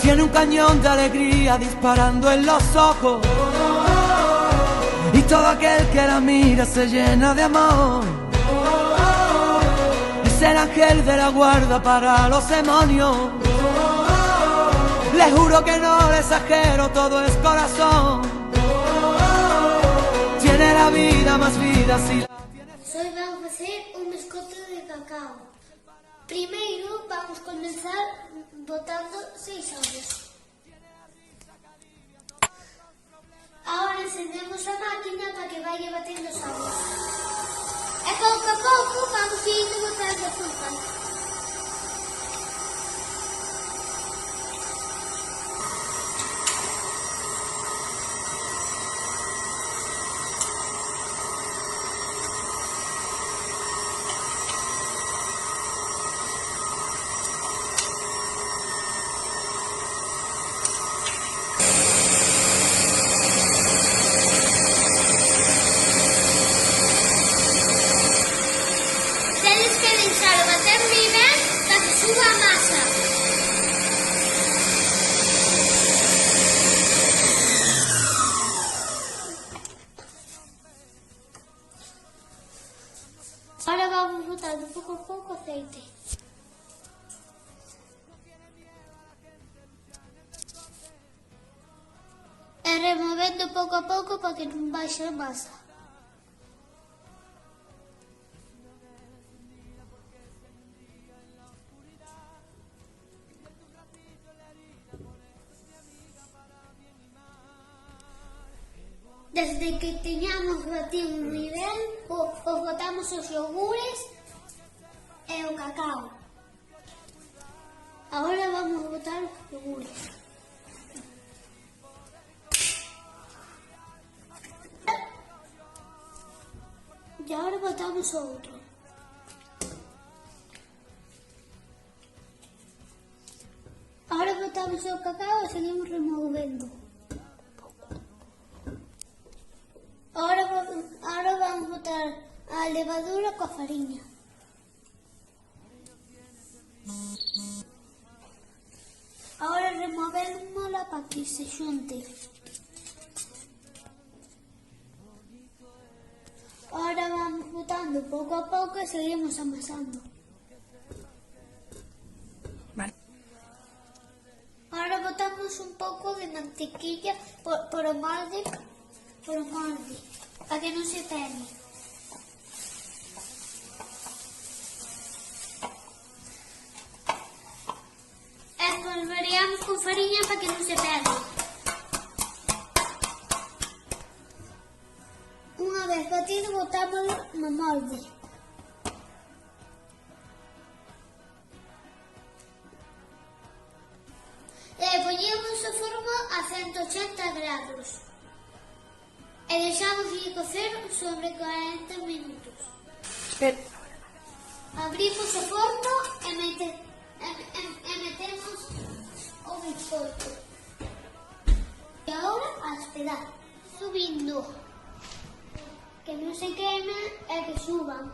Tiene un cañón de alegría disparando en los ojos, y todo aquel que la mira se llena de amor. Es el ángel de la guarda para los demonios. Le juro que no le exagero, todo es corazón. Tiene la vida más vida si la tiene. Hoy vamos a hacer un biscoito de cacao. Primeiro vamos comenzar botando 6 ovos. Ahora encendemos a máquina para que vaya batendo os ovos. E pouco a pouco vamos indo botando azúcar. Tedes que deixar bater moi ben para que suba a masa. Ahora vamos botando pouco a pouco aceite. E removendo pouco a pouco para que non baixe a masa. Desde que teñamos batido moi ben, os botamos os iogures e o cacao. Agora vamos a botar os iogures. E agora botamos o outro. Agora botamos o cacao e seguimos removendo. Ahora vamos botar a levadura coa fariña. Ahora removémola para que se xunte. Ahora vamos botando pouco a pouco e seguimos amasando. Vale. Ahora botamos un pouco de mantequilla por o molde, para que non se pegue. E espolvoreamos con fariña para que non se pegue. Unha vez batido, botámoslo no molde. E poñemos o forno a 180 grados. E deixamos de cocer sobre 40 minutos. Espera. Abrimos o forno e metemos o biscoito. E agora a esperar, subindo. Que non se queme e que suban.